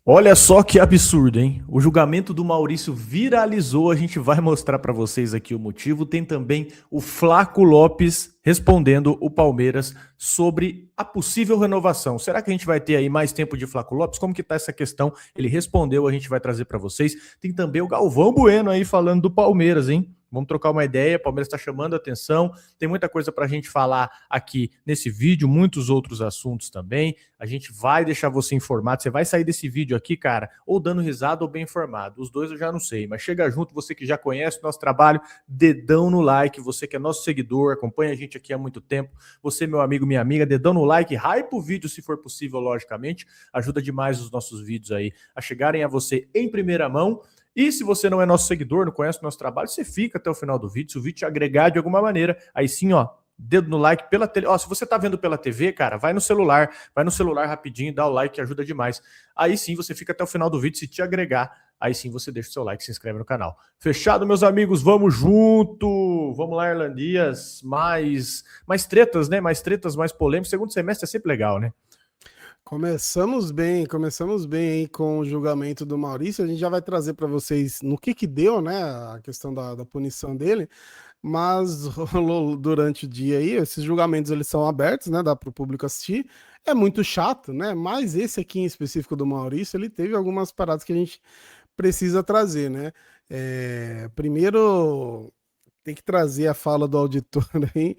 Olha só que absurdo, hein? O julgamento do Maurício viralizou, a gente vai mostrar para vocês aqui o motivo. Tem também o Flaco Lopes respondendo o Palmeiras sobre a possível renovação. Será que a gente vai ter aí mais tempo de Flaco Lopes? Como que tá essa questão? Ele respondeu, a gente vai trazer para vocês. Tem também o Galvão Bueno aí falando do Palmeiras, hein? Vamos trocar uma ideia, o Palmeiras está chamando a atenção, tem muita coisa para a gente falar aqui nesse vídeo, muitos outros assuntos também, a gente vai deixar você informado, você vai sair desse vídeo aqui, cara, ou dando risada ou bem informado, os dois eu já não sei, mas chega junto, você que já conhece o nosso trabalho, dedão no like, você que é nosso seguidor, acompanha a gente aqui há muito tempo, você meu amigo, minha amiga, dedão no like, hype o vídeo se for possível, logicamente, ajuda demais os nossos vídeos aí a chegarem a você em primeira mão. E se você não é nosso seguidor, não conhece o nosso trabalho, você fica até o final do vídeo. Se o vídeo te agregar de alguma maneira, aí sim, ó, dedo no like pela tele. Ó, se você tá vendo pela TV, cara, vai no celular rapidinho, dá o like, ajuda demais. Aí sim, você fica até o final do vídeo, se te agregar, aí sim você deixa o seu like, se inscreve no canal. Fechado, meus amigos, vamos junto. Vamos lá, Irlandias, mais tretas, né? Mais tretas, mais polêmicas. Segundo semestre é sempre legal, né? Começamos bem aí com o julgamento do Maurício. A gente já vai trazer para vocês no que deu, né, a questão da punição dele, mas rolou durante o dia aí, esses julgamentos eles são abertos, né, dá para o público assistir. É muito chato, né, mas esse aqui em específico do Maurício, ele teve algumas paradas que a gente precisa trazer, né. Primeiro, tem que trazer a fala do auditor aí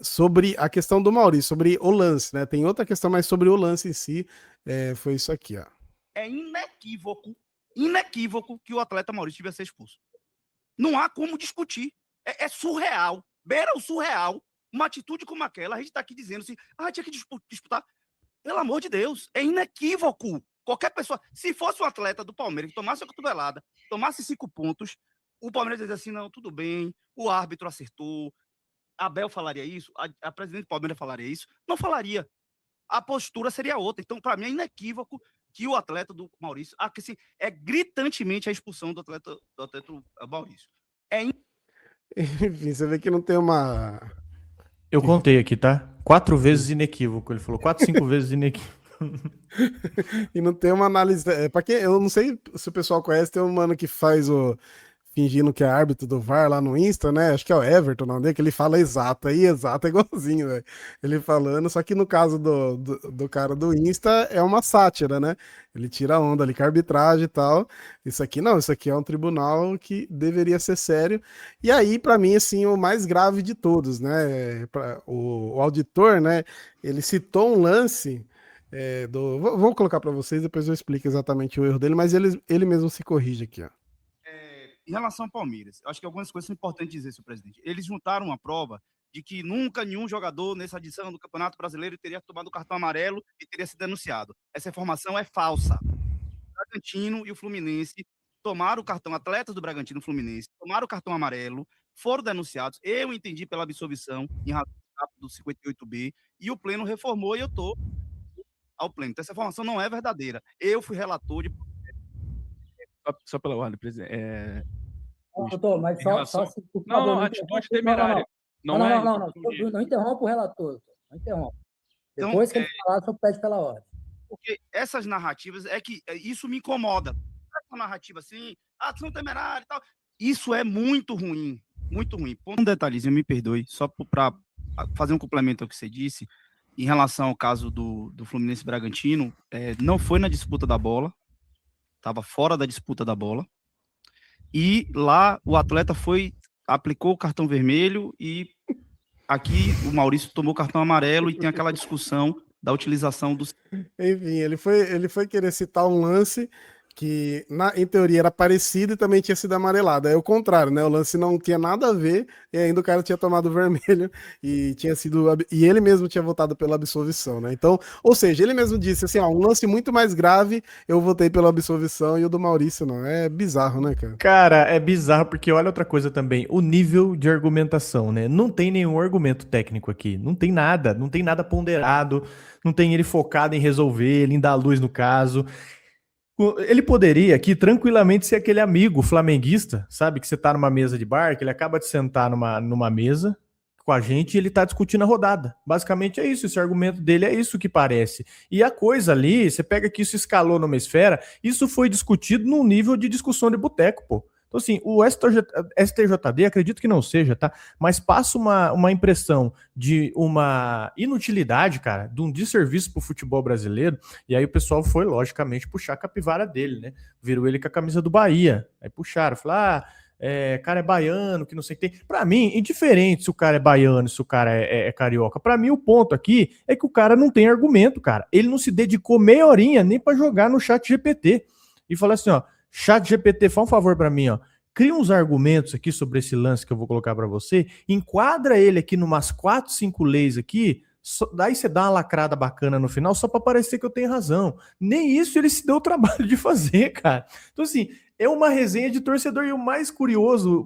sobre a questão do Maurício, sobre o lance, né? Tem outra questão, mas sobre o lance em si, foi isso aqui, ó. É inequívoco que o atleta Maurício devia ser expulso. Não há como discutir. É surreal, beira o surreal, uma atitude como aquela. A gente está aqui dizendo assim, tinha que disputar. Pelo amor de Deus, é inequívoco. Qualquer pessoa, se fosse um atleta do Palmeiras que tomasse a cotovelada, tomasse 5 pontos, o Palmeiras ia dizer assim, não, tudo bem, o árbitro acertou, a Abel falaria isso, a presidente do Palmeiras falaria isso, não falaria. A postura seria outra. Então, para mim, é inequívoco que o atleta do Maurício, assim, é gritantemente a expulsão do atleta Maurício. Enfim, você vê que não tem uma. Eu contei aqui, tá? 4 vezes inequívoco. Ele falou 4, 5 vezes inequívoco. E não tem uma análise. Para quem eu não sei se o pessoal conhece, tem um mano que faz o fingindo que é árbitro do VAR lá no Insta, né? Acho que é o Everton, não é? Que ele fala exato, aí exato é igualzinho, velho. Ele falando, só que no caso do cara do Insta é uma sátira, né? Ele tira onda ali com a arbitragem e tal. Isso aqui não, isso aqui é um tribunal que deveria ser sério. E aí, para mim, assim, o mais grave de todos, né? O auditor, né? Ele citou um lance. Vou colocar para vocês, depois eu explico exatamente o erro dele, mas ele mesmo se corrige aqui, ó. Em relação ao Palmeiras, acho que algumas coisas são importantes dizer, senhor presidente. Eles juntaram uma prova de que nunca nenhum jogador nessa edição do Campeonato Brasileiro teria tomado o cartão amarelo e teria sido denunciado. Essa informação é falsa. O Bragantino e o Fluminense tomaram o cartão, atletas do Bragantino e Fluminense, tomaram o cartão amarelo, foram denunciados. Eu entendi pela absolvição em razão do 58B e o Pleno reformou e eu estou ao Pleno. Então, essa informação não é verdadeira. Eu fui relator de. Só pela ordem, presidente. Doutor, mas só se por favor, não, atitude temerária. Não interrompa o relator, não interrompa. Depois que ele falar, o senhor pede pela ordem. Porque essas narrativas, isso me incomoda. Essa narrativa assim, ação temerária e tal, isso é muito ruim, muito ruim. Um detalhezinho, me perdoe, só para fazer um complemento ao que você disse, em relação ao caso do Fluminense Bragantino, não foi na disputa da bola, estava fora da disputa da bola, e lá o atleta aplicou o cartão vermelho e aqui o Maurício tomou o cartão amarelo e tem aquela discussão da utilização do... Enfim, ele foi querer citar um lance que, em teoria, era parecido e também tinha sido amarelado. É o contrário, né? O lance não tinha nada a ver e ainda o cara tinha tomado vermelho e tinha sido... E ele mesmo tinha votado pela absolvição, né? Então, ou seja, ele mesmo disse assim, um lance muito mais grave, eu votei pela absolvição e o do Maurício não. É bizarro, né, cara? Cara, é bizarro porque olha outra coisa também, o nível de argumentação, né? Não tem nenhum argumento técnico aqui, não tem nada ponderado, não tem ele focado em resolver, em dar luz no caso. Ele poderia aqui tranquilamente ser aquele amigo flamenguista, sabe? Que você tá numa mesa de bar, que ele acaba de sentar numa mesa, com a gente e ele tá discutindo a rodada. Basicamente é isso, esse argumento dele é isso que parece. E a coisa ali, você pega que isso escalou numa esfera, isso foi discutido num nível de discussão de boteco, pô. Então, assim, o STJD, acredito que não seja, tá? Mas passa uma impressão de uma inutilidade, cara, de um desserviço pro futebol brasileiro, e aí o pessoal foi, logicamente, puxar a capivara dele, né? Virou ele com a camisa do Bahia. Aí puxaram, falaram, cara é baiano, que não sei o que tem. Pra mim, indiferente se o cara é baiano, se o cara é carioca. Pra mim, o ponto aqui é que o cara não tem argumento, cara. Ele não se dedicou meia horinha nem pra jogar no chat GPT. E falar assim, ó, chat GPT, faz um favor pra mim, ó. Cria uns argumentos aqui sobre esse lance que eu vou colocar pra você, enquadra ele aqui numas 4, 5 leis aqui, daí você dá uma lacrada bacana no final só pra parecer que eu tenho razão. Nem isso ele se deu o trabalho de fazer, cara. Então, assim, é uma resenha de torcedor e o mais curioso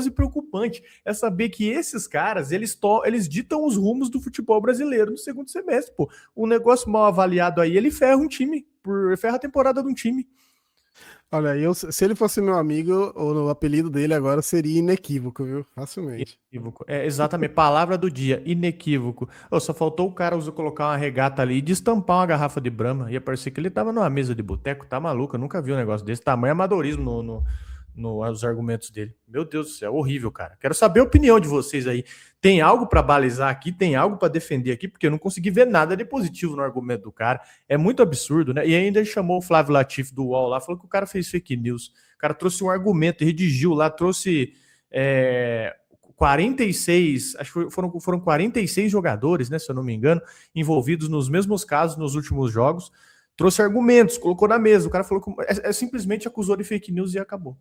e preocupante é saber que esses caras, eles ditam os rumos do futebol brasileiro no segundo semestre, pô. Um negócio mal avaliado aí, ele ferra um time, ferra a temporada de um time. Olha, se ele fosse meu amigo, o apelido dele agora seria inequívoco, viu? Facilmente. Inequívoco. É exatamente, palavra do dia, inequívoco. Só faltou o cara colocar uma regata ali e destampar uma garrafa de Brahma. Ia parecer que ele tava numa mesa de boteco, tá maluco? Eu nunca vi um negócio desse. Tamanho amadorismo nos argumentos dele. Meu Deus do céu, horrível, cara. Quero saber a opinião de vocês aí. Tem algo para balizar aqui? Tem algo para defender aqui? Porque eu não consegui ver nada de positivo no argumento do cara. É muito absurdo, né? E ainda ele chamou o Flávio Latif do UOL lá, falou que o cara fez fake news. O cara trouxe um argumento, redigiu lá, trouxe 46, acho que foram 46 jogadores, né, se eu não me engano, envolvidos nos mesmos casos nos últimos jogos. Trouxe argumentos, colocou na mesa. O cara falou que simplesmente acusou de fake news e acabou.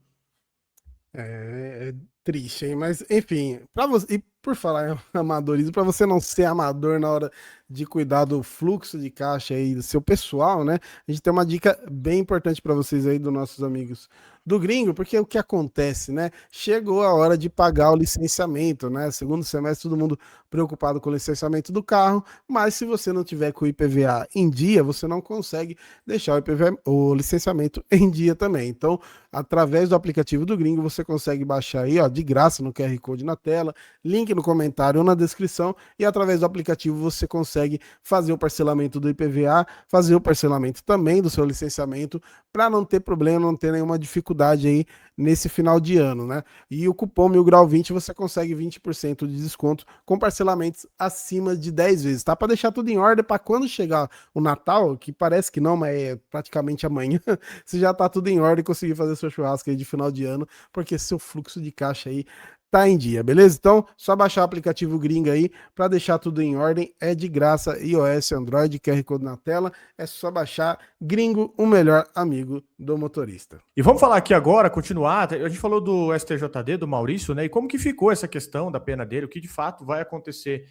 É triste, hein? Mas, enfim, para você, e por falar em amadorismo, para você não ser amador na hora de cuidar do fluxo de caixa aí do seu pessoal, né? A gente tem uma dica bem importante para vocês aí, dos nossos amigos do Gringo, porque o que acontece, né? Chegou a hora de pagar o licenciamento, né? Segundo semestre, todo mundo preocupado com o licenciamento do carro, mas se você não tiver com o IPVA em dia, você não consegue deixar o licenciamento em dia também. Então, através do aplicativo do Gringo, você consegue baixar aí, ó, de graça no QR Code na tela, link no comentário ou na descrição, e através do aplicativo você consegue fazer o parcelamento do IPVA, fazer o parcelamento também do seu licenciamento, para não ter problema, não ter nenhuma dificuldade aí nesse final de ano, né? E o cupom 1000grau20 você consegue 20% de desconto com parcelamentos acima de 10 vezes, tá? Para deixar tudo em ordem para quando chegar o Natal, que parece que não, mas é praticamente amanhã, você já tá tudo em ordem e conseguir fazer seu churrasco aí de final de ano, porque seu fluxo de caixa aí tá em dia, beleza? Então, só baixar o aplicativo Gringo aí para deixar tudo em ordem, é de graça, iOS, Android, QR Code na tela, é só baixar. Gringo, o melhor amigo do motorista. E vamos falar aqui agora, continuar, a gente falou do STJD, do Maurício, né, e como que ficou essa questão da pena dele, o que de fato vai acontecer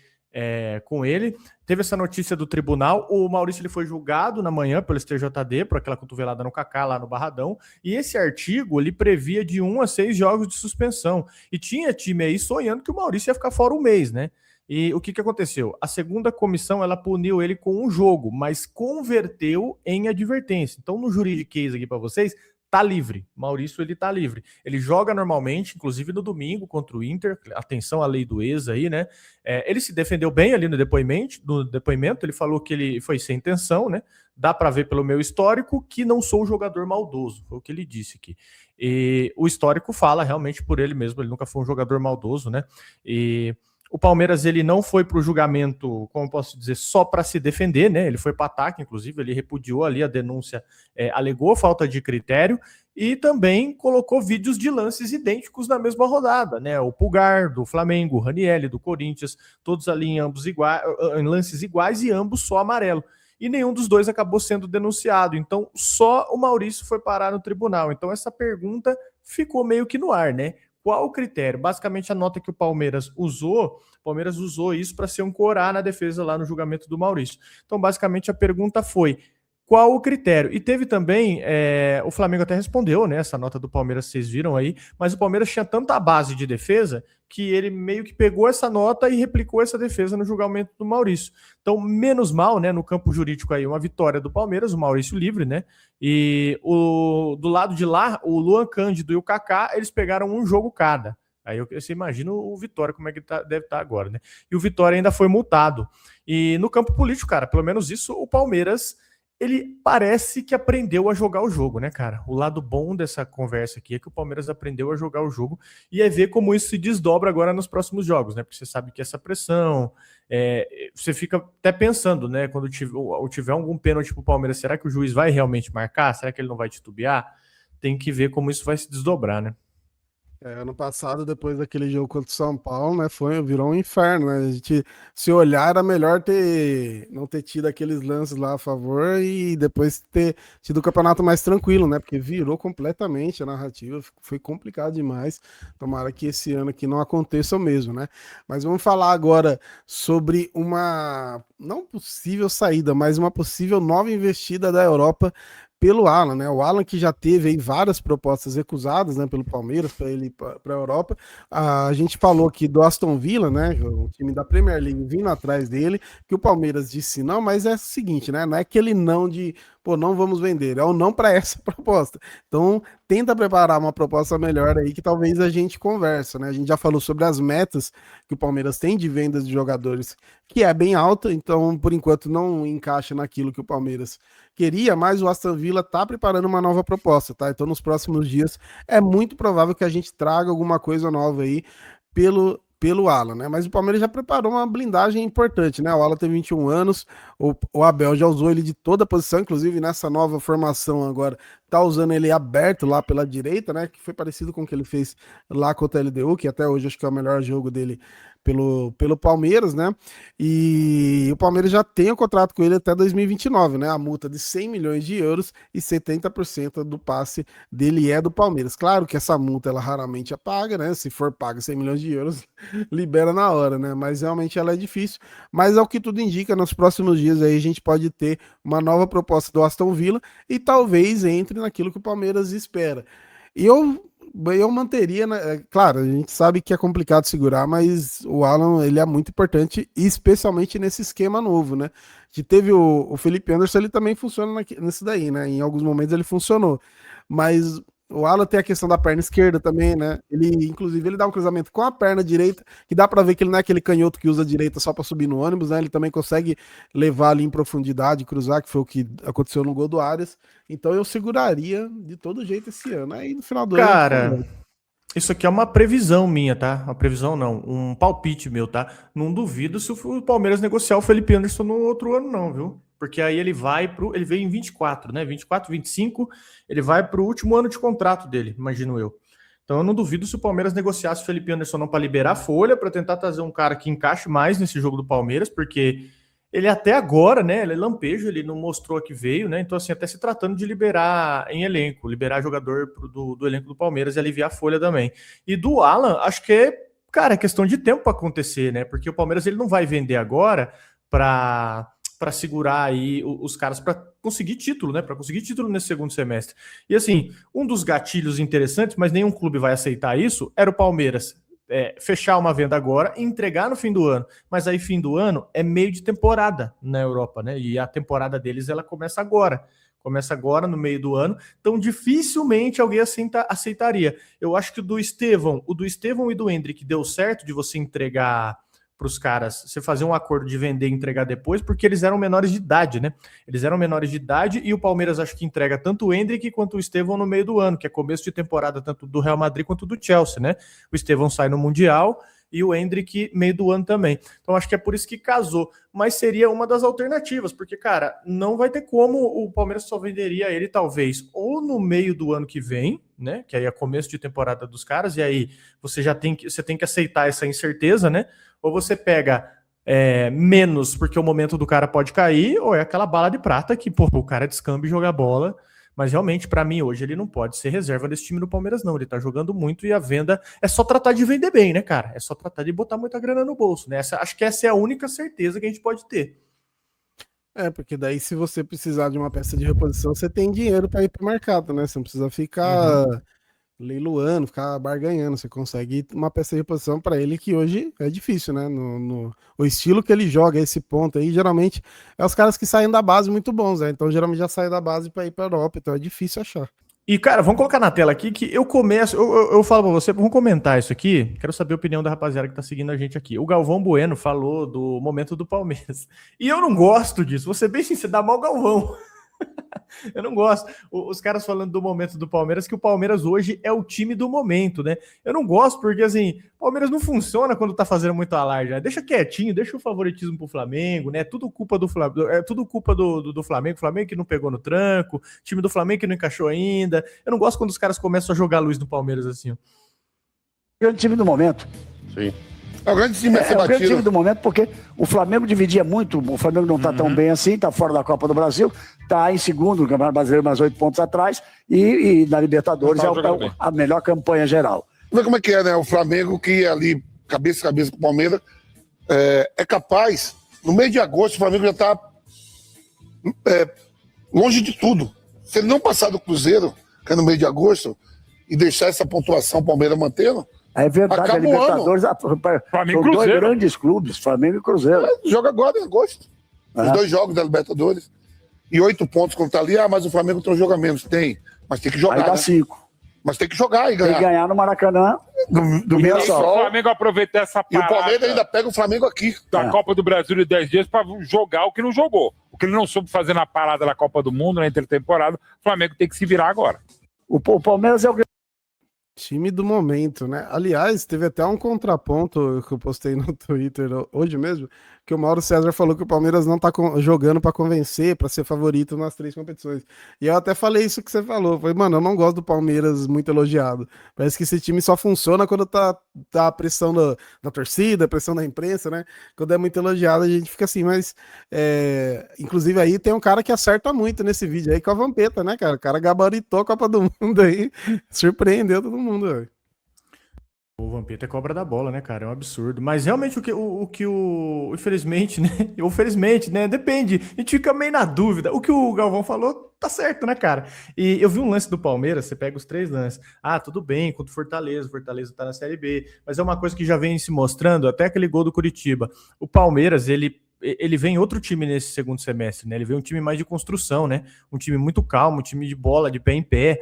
com ele. Teve essa notícia do tribunal, o Maurício ele foi julgado na manhã pelo STJD, por aquela cotovelada no Kaká lá no Barradão, e esse artigo ele previa de 1 a 6 jogos de suspensão, e tinha time aí sonhando que o Maurício ia ficar fora um mês, né? E o que aconteceu? A segunda comissão ela puniu ele com um jogo, mas converteu em advertência. Então no juridiquês aqui para vocês, tá livre. Maurício, ele tá livre. Ele joga normalmente, inclusive no domingo contra o Inter. Atenção à lei do ex aí, né? Ele se defendeu bem ali no depoimento. Ele falou que ele foi sem intenção, né? Dá para ver pelo meu histórico que não sou jogador maldoso. Foi o que ele disse aqui. E o histórico fala realmente por ele mesmo. Ele nunca foi um jogador maldoso, né? E o Palmeiras ele não foi para o julgamento, como posso dizer, só para se defender, né? Ele foi para ataque, inclusive, ele repudiou ali a denúncia, alegou falta de critério e também colocou vídeos de lances idênticos na mesma rodada, né? O Pulgar do Flamengo, o Ranielli do Corinthians, todos ali em lances iguais e ambos só amarelo. E nenhum dos dois acabou sendo denunciado. Então, só o Maurício foi parar no tribunal. Então, essa pergunta ficou meio que no ar, né? Qual o critério? Basicamente, a nota que o Palmeiras usou isso para ser um corá na defesa lá no julgamento do Maurício. Então, basicamente, a pergunta foi: qual o critério? E teve também, o Flamengo até respondeu, né? Essa nota do Palmeiras vocês viram aí, mas o Palmeiras tinha tanta base de defesa que ele meio que pegou essa nota e replicou essa defesa no julgamento do Maurício. Então, menos mal, né? No campo jurídico aí, uma vitória do Palmeiras, o Maurício livre, né? E do lado de lá, o Luan Cândido e o Kaká, eles pegaram um jogo cada. Aí você imagina o Vitória como é que deve estar agora, né? E o Vitória ainda foi multado. E no campo político, cara, pelo menos isso, o Palmeiras, ele parece que aprendeu a jogar o jogo, né, cara? O lado bom dessa conversa aqui é que o Palmeiras aprendeu a jogar o jogo e é ver como isso se desdobra agora nos próximos jogos, né? Porque você sabe que essa pressão, você fica até pensando, né? Quando tiver algum pênalti pro Palmeiras, será que o juiz vai realmente marcar? Será que ele não vai titubear? Tem que ver como isso vai se desdobrar, né? Ano passado, depois daquele jogo contra o São Paulo, né, virou um inferno, né? A gente, se olhar, era melhor não ter tido aqueles lances lá a favor e depois ter tido o campeonato mais tranquilo, né? Porque virou completamente a narrativa, foi complicado demais. Tomara que esse ano aqui não aconteça o mesmo, né? Mas vamos falar agora sobre uma não possível saída, mas uma possível nova investida da Europa pelo Alan, né? O Alan que já teve aí várias propostas recusadas, né, pelo Palmeiras para ele para a Europa. A gente falou aqui do Aston Villa, né, o time da Premier League vindo atrás dele, que o Palmeiras disse não, mas é o seguinte, né? Não é aquele não de, pô, não vamos vender, é o não para essa proposta. Então, tenta preparar uma proposta melhor aí que talvez a gente conversa, né? A gente já falou sobre as metas que o Palmeiras tem de vendas de jogadores, que é bem alta, então por enquanto não encaixa naquilo que o Palmeiras queria, mas o Aston Villa está preparando uma nova proposta, tá? Então nos próximos dias é muito provável que a gente traga alguma coisa nova aí pelo Alan, né? Mas o Palmeiras já preparou uma blindagem importante, né? O Alan tem 21 anos, o Abel já usou ele de toda a posição, inclusive nessa nova formação agora, tá usando ele aberto lá pela direita, né? Que foi parecido com o que ele fez lá contra a LDU, que até hoje acho que é o melhor jogo dele pelo Palmeiras, né? E o Palmeiras já tem o contrato com ele até 2029, né? A multa de 100 milhões de euros e 70% do passe dele é do Palmeiras. Claro que essa multa ela raramente é paga, né? Se for paga 100 milhões de euros, libera na hora, né? Mas realmente ela é difícil. Mas ao que tudo indica, nos próximos dias aí a gente pode ter uma nova proposta do Aston Villa e talvez entre naquilo que o Palmeiras espera. E eu manteria, né? Claro, a gente sabe que é complicado segurar, mas o Alan ele é muito importante, especialmente nesse esquema novo, né? Que teve o Felipe Anderson, ele também funciona nesse daí, né? Em alguns momentos ele funcionou, mas o Alan tem a questão da perna esquerda também, né? Inclusive, ele dá um cruzamento com a perna direita, que dá para ver que ele não é aquele canhoto que usa a direita só para subir no ônibus, né? Ele também consegue levar ali em profundidade, cruzar, que foi o que aconteceu no gol do Arias. Então eu seguraria de todo jeito esse ano. Aí no final do Cara, ano. isso aqui é uma previsão minha, tá? Uma previsão não, um palpite meu, tá? Não duvido se o Palmeiras negociar o Felipe Anderson no outro ano, não, viu? Porque aí ele veio em 24, né? 24, 25, ele vai pro último ano de contrato dele, imagino eu. Então eu não duvido se o Palmeiras negociasse o Felipe Anderson não para liberar a folha, para tentar trazer um cara que encaixe mais nesse jogo do Palmeiras, porque ele até agora, né? Ele é lampejo, ele não mostrou que veio, né? Então, assim, até se tratando de liberar em elenco, liberar jogador do elenco do Palmeiras e aliviar a folha também. E do Alan, acho que cara, é questão de tempo para acontecer, né? Porque o Palmeiras ele não vai vender agora para segurar aí os caras para conseguir título, né? Para conseguir título nesse segundo semestre. E assim, um dos gatilhos interessantes, mas nenhum clube vai aceitar isso, era o Palmeiras fechar uma venda agora e entregar no fim do ano. Mas aí, fim do ano, é meio de temporada na Europa, né? E a temporada deles, ela começa agora. Começa agora, no meio do ano. Então, dificilmente alguém aceitaria. Eu acho que o do Estevão e do Endrick deu certo de você entregar para os caras, você fazer um acordo de vender e entregar depois, porque eles eram menores de idade, né? Eles eram menores de idade e o Palmeiras acho que entrega tanto o Endrick quanto o Estevão no meio do ano, que é começo de temporada tanto do Real Madrid quanto do Chelsea, né? O Estevão sai no Mundial e o Endrick meio do ano também. Então acho que é por isso que casou, mas seria uma das alternativas, porque, cara, não vai ter como o Palmeiras só venderia ele talvez ou no meio do ano que vem, né? Que aí é começo de temporada dos caras, e aí você tem que aceitar essa incerteza, né? Ou você pega menos porque o momento do cara pode cair, ou é aquela bala de prata que, pô, o cara descamba e joga bola. Mas realmente, para mim, hoje ele não pode ser reserva desse time do Palmeiras, não. Ele tá jogando muito e a venda é só tratar de vender bem, né, cara? É só tratar de botar muita grana no bolso, né? Acho que essa é a única certeza que a gente pode ter. Porque daí se você precisar de uma peça de reposição, você tem dinheiro para ir para o mercado, né? Você não precisa ficar leiloando, ficar barganhando. Você consegue uma peça de reposição para ele que hoje é difícil, né? O estilo que ele joga, esse ponto aí, geralmente é os caras que saem da base muito bons, né? Então geralmente já saem da base para ir para a Europa, então é difícil achar. E, cara, vamos colocar na tela aqui que eu começo. Eu falo pra você, vamos comentar isso aqui. Quero saber a opinião da rapaziada que tá seguindo a gente aqui. O Galvão Bueno falou do momento do Palmeiras. E eu não gosto disso. Vou ser bem sincero, dá mal Galvão. Eu não gosto. Os caras falando do momento do Palmeiras, que o Palmeiras hoje é o time do momento, né? Eu não gosto porque, assim, o Palmeiras não funciona quando tá fazendo muito alarde, né? Deixa quietinho, deixa o favoritismo pro Flamengo, né? Tudo culpa do Flamengo, é tudo culpa do Flamengo, Flamengo que não pegou no tranco, time do Flamengo que não encaixou ainda. Eu não gosto quando os caras começam a jogar luz no Palmeiras assim, ó. Grande time do momento. Sim. É o grande time a ser É o grande batido. time do momento, porque o Flamengo dividia muito. O Flamengo não está tão bem assim, está fora da Copa do Brasil, está em segundo no Campeonato Brasileiro, mais 8 pontos atrás, e na Libertadores é a melhor campanha geral. Vê como é que é, né? O Flamengo que ali, cabeça a cabeça com o Palmeiras, é capaz, no mês de agosto, o Flamengo já está longe de tudo. Se ele não passar do Cruzeiro, que é no mês de agosto, e deixar essa pontuação o Palmeiras mantendo, É verdade, acaba a Libertadores, Flamengo são dois Cruzeiro. grandes clubes, Flamengo e Cruzeiro. joga agora em agosto. Os 2 jogos da Libertadores. E 8 pontos quando tá ali. Ah, mas o Flamengo tem um jogo a menos. Tem. Mas tem que jogar. Aí dá Né? 5. Mas tem que jogar e Tem ganhar. que ganhar no Maracanã. Do E meio o O sol. Flamengo aproveitar essa E o parada Palmeiras ainda pega o Flamengo aqui. da Copa do Brasil de 10 dias para jogar o que não jogou. O que ele não soube fazer na parada da Copa do Mundo, na intertemporada, o Flamengo tem que se virar agora. O Palmeiras é o Time do momento, né? Aliás, teve até um contraponto que eu postei no Twitter hoje mesmo, que o Mauro César falou que o Palmeiras não tá jogando para convencer, para ser favorito nas 3 competições. E eu até falei isso que você falou. Falei, mano, eu não gosto do Palmeiras muito elogiado. Parece que esse time só funciona quando tá a pressão da torcida, a pressão da imprensa, né? Quando é muito elogiado, a gente fica assim, mas inclusive aí tem um cara que acerta muito nesse vídeo aí, que é o Vampeta, né, cara? O cara gabaritou a Copa do Mundo aí, surpreendeu todo mundo, velho. O Vampeta é cobra da bola, né, cara? É um absurdo. Mas realmente infelizmente, né? Infelizmente, né? Depende. A gente fica meio na dúvida. O que o Galvão falou tá certo, né, cara? E eu vi um lance do Palmeiras, você pega os 3 lances. Ah, tudo bem, contra o Fortaleza tá na Série B. Mas é uma coisa que já vem se mostrando, até aquele gol do Curitiba. O Palmeiras, ele vem outro time nesse segundo semestre, né? Ele vem um time mais de construção, né? Um time muito calmo, um time de bola, de pé em pé.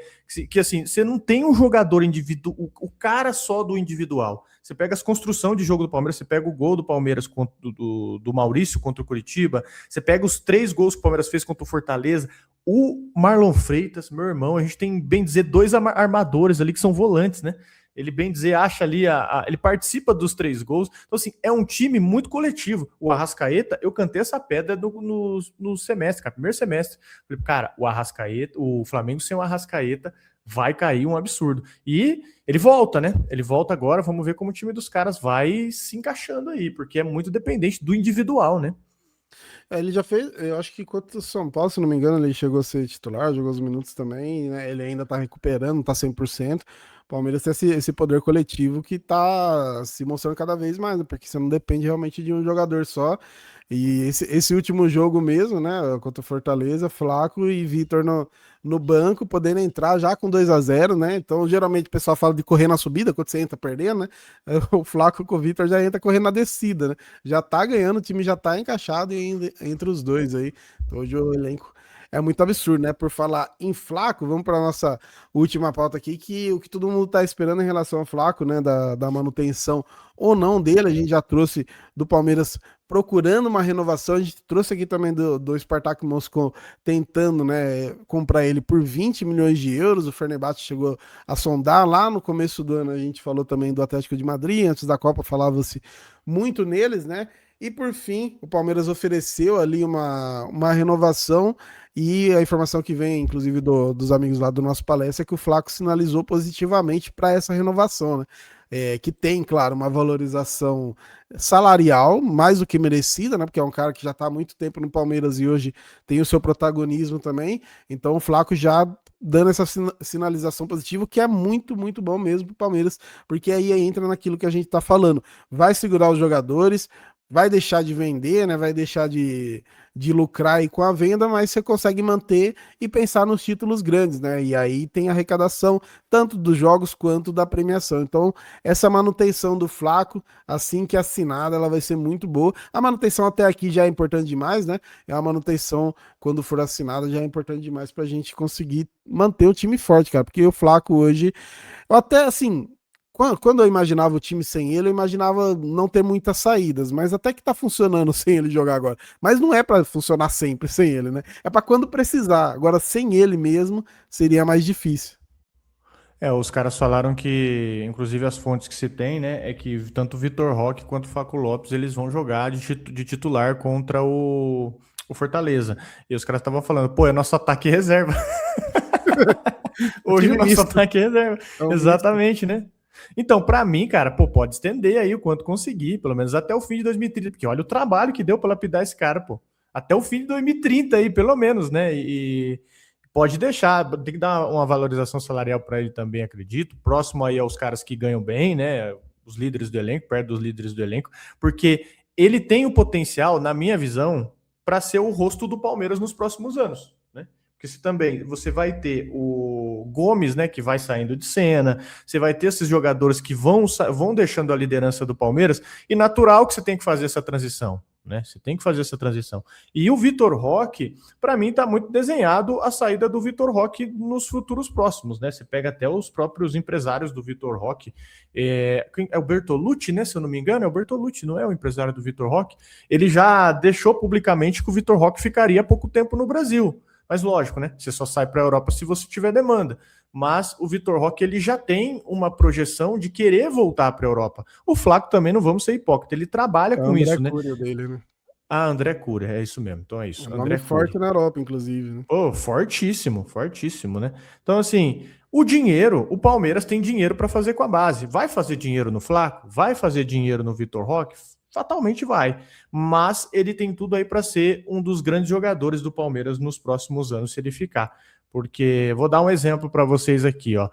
Que assim, você não tem um jogador individual, o cara só do individual. Você pega as construções de jogo do Palmeiras, você pega o gol do Palmeiras do Maurício contra o Curitiba, você pega os 3 gols que o Palmeiras fez contra o Fortaleza. O Marlon Freitas, meu irmão, a gente tem, bem dizer, 2 armadores ali que são volantes, né? Ele, bem dizer, acha ali, ele participa dos 3 gols. Então, assim, é um time muito coletivo. O Arrascaeta, eu cantei essa pedra no semestre, cara, primeiro semestre. Falei, cara, o Flamengo sem o Arrascaeta vai cair um absurdo. E ele volta, né? Ele volta agora, vamos ver como o time dos caras vai se encaixando aí, porque é muito dependente do individual, né? Ele já fez, eu acho que contra o São Paulo, se não me engano, ele chegou a ser titular, jogou os minutos também, né? Ele ainda tá recuperando, não tá 100%. O Palmeiras tem esse poder coletivo que tá se mostrando cada vez mais, né? Porque você não depende realmente de um jogador só. E esse último jogo mesmo, né, contra o Fortaleza, Flaco e Vitor no banco, podendo entrar já com 2-0, né? Então, geralmente o pessoal fala de correr na subida, quando você entra perdendo, né? O Flaco com o Vitor já entra correndo na descida, né? Já tá ganhando, o time já tá encaixado entre os dois aí. Então, hoje o elenco é muito absurdo, né? Por falar em Flaco, vamos para nossa última pauta aqui, que o que todo mundo tá esperando em relação ao Flaco, né? Da manutenção ou não dele, a gente já trouxe do Palmeiras procurando uma renovação, a gente trouxe aqui também do Spartak Moscou tentando, né, comprar ele por 20 milhões de euros, o Fenerbahçe chegou a sondar lá no começo do ano, a gente falou também do Atlético de Madrid, antes da Copa falava-se muito neles, né, e por fim o Palmeiras ofereceu ali uma renovação e a informação que vem, inclusive dos amigos lá do nosso palestra, é que o Flaco sinalizou positivamente para essa renovação, né, que tem, claro, uma valorização salarial, mais do que merecida, né? Porque é um cara que já está há muito tempo no Palmeiras e hoje tem o seu protagonismo também. Então o Flaco já dando essa sinalização positiva, que é muito, muito bom mesmo para o Palmeiras, porque aí entra naquilo que a gente está falando. Vai segurar os jogadores, vai deixar de vender, né? Vai deixar de lucrar aí com a venda, mas você consegue manter e pensar nos títulos grandes, né? E aí tem arrecadação tanto dos jogos quanto da premiação. Então, essa manutenção do Flaco, assim que assinada, ela vai ser muito boa. A manutenção até aqui já é importante demais, né? É a manutenção, quando for assinada, já é importante demais pra gente conseguir manter o time forte, cara. Porque o Flaco hoje, eu até assim. Quando eu imaginava o time sem ele, eu imaginava não ter muitas saídas, mas até que tá funcionando sem ele jogar agora. Mas não é para funcionar sempre sem ele, né? É para quando precisar. Agora, sem ele mesmo, seria mais difícil. Os caras falaram que, inclusive as fontes que se tem, né, é que tanto o Vitor Roque quanto o Flaco Lopes, eles vão jogar de titular contra o Fortaleza. E os caras estavam falando, pô, é nosso ataque reserva. Hoje o nosso ataque reserva. Exatamente, né? Então, pra mim, cara, pô, pode estender aí o quanto conseguir, pelo menos até o fim de 2030, porque olha o trabalho que deu pra lapidar esse cara, pô. Até o fim de 2030 aí, pelo menos, né? E pode deixar, tem que dar uma valorização salarial pra ele também, acredito. Próximo aí aos caras que ganham bem, né? Os líderes do elenco, perto dos líderes do elenco, porque ele tem o potencial, na minha visão, pra ser o rosto do Palmeiras nos próximos anos, né? Porque se também você vai ter o Gomes, né, que vai saindo de cena, você vai ter esses jogadores que vão deixando a liderança do Palmeiras, e natural que você tem que fazer essa transição, né? Você tem que fazer essa transição. E o Vitor Roque, para mim, está muito desenhado a saída do Vitor Roque nos futuros próximos, né? Você pega até os próprios empresários do Vitor Roque, é o Bertolucci, né? Se eu não me engano, é o Bertolucci, não é o empresário do Vitor Roque? Ele já deixou publicamente que o Vitor Roque ficaria pouco tempo no Brasil. Mas lógico, né? Você só sai para a Europa se você tiver demanda. Mas o Vitor Roque, ele já tem uma projeção de querer voltar para a Europa. O Flaco também, não vamos ser hipócritas, ele trabalha com isso, né? Dele, né? André Cury, é isso mesmo. Então é isso. É um nome forte na Europa, inclusive. Né? Oh, fortíssimo, fortíssimo, né? Então, assim, o Palmeiras tem dinheiro para fazer com a base. Vai fazer dinheiro no Flaco? Vai fazer dinheiro no Vitor Roque? Fatalmente vai, mas ele tem tudo aí para ser um dos grandes jogadores do Palmeiras nos próximos anos, se ele ficar. Porque, vou dar um exemplo para vocês aqui, ó.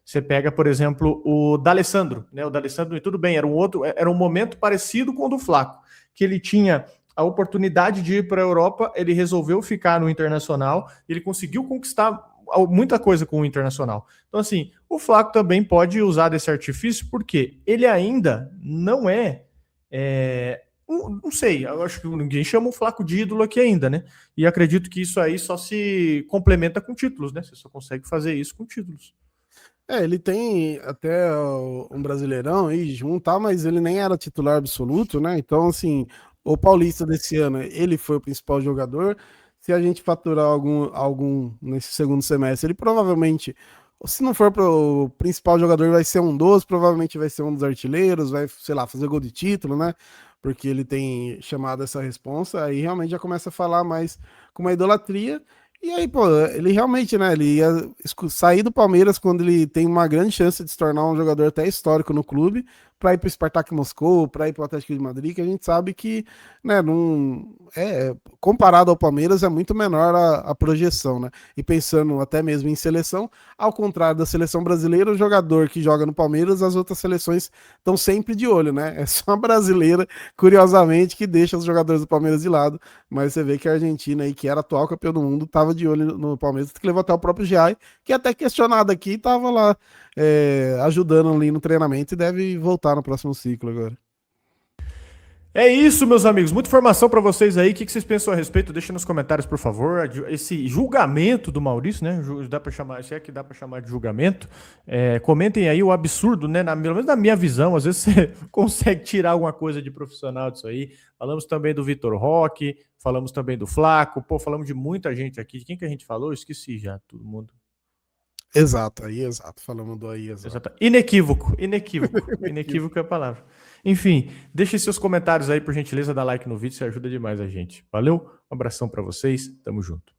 Você pega, por exemplo, o D'Alessandro, né? O D'Alessandro, tudo bem, era um momento parecido com o do Flaco, que ele tinha a oportunidade de ir para a Europa, ele resolveu ficar no Internacional, ele conseguiu conquistar muita coisa com o Internacional. Então, assim, o Flaco também pode usar desse artifício, porque ele ainda não não sei, eu acho que ninguém chama o Flaco de ídolo aqui ainda, né? E acredito que isso aí só se complementa com títulos, né? Você só consegue fazer isso com títulos. Ele tem até um Brasileirão aí junto, mas ele nem era titular absoluto, né? Então, assim, o Paulista desse ano, ele foi o principal jogador. Se a gente faturar algum nesse segundo semestre, ele provavelmente, se não for o principal jogador, vai ser um dos, provavelmente vai ser um dos artilheiros, vai, sei lá, fazer gol de título, né? Porque ele tem chamado essa responsa, aí realmente já começa a falar mais com uma idolatria. E aí, pô, ele realmente, né, ele ia sair do Palmeiras quando ele tem uma grande chance de se tornar um jogador até histórico no clube, para ir para o Spartak Moscou, para ir para o Atlético de Madrid, que a gente sabe que, né, comparado ao Palmeiras é muito menor a projeção, né? E pensando até mesmo em seleção, ao contrário da seleção brasileira, o jogador que joga no Palmeiras, as outras seleções estão sempre de olho, né? É só a brasileira, curiosamente, que deixa os jogadores do Palmeiras de lado, mas você vê que a Argentina aí, que era atual campeão do mundo, estava de olho no Palmeiras, que levou até o próprio Giai, que até questionado aqui, estava lá ajudando ali no treinamento e deve voltar no próximo ciclo agora. É isso, meus amigos. Muita informação para vocês aí. O que vocês pensam a respeito? Deixa nos comentários, por favor. Esse julgamento do Maurício, né? Dá para chamar, se é que dá para chamar de julgamento. Comentem aí o absurdo, né? Pelo menos na minha visão, às vezes você consegue tirar alguma coisa de profissional disso aí. Falamos também do Vitor Roque, falamos também do Flaco. Pô, falamos de muita gente aqui. De quem que a gente falou? Eu esqueci já, todo mundo. Exato. Falamos do aí, exato. Inequívoco é a palavra. Enfim, deixem seus comentários aí, por gentileza, dá like no vídeo, isso ajuda demais a gente. Valeu, um abração para vocês, tamo junto.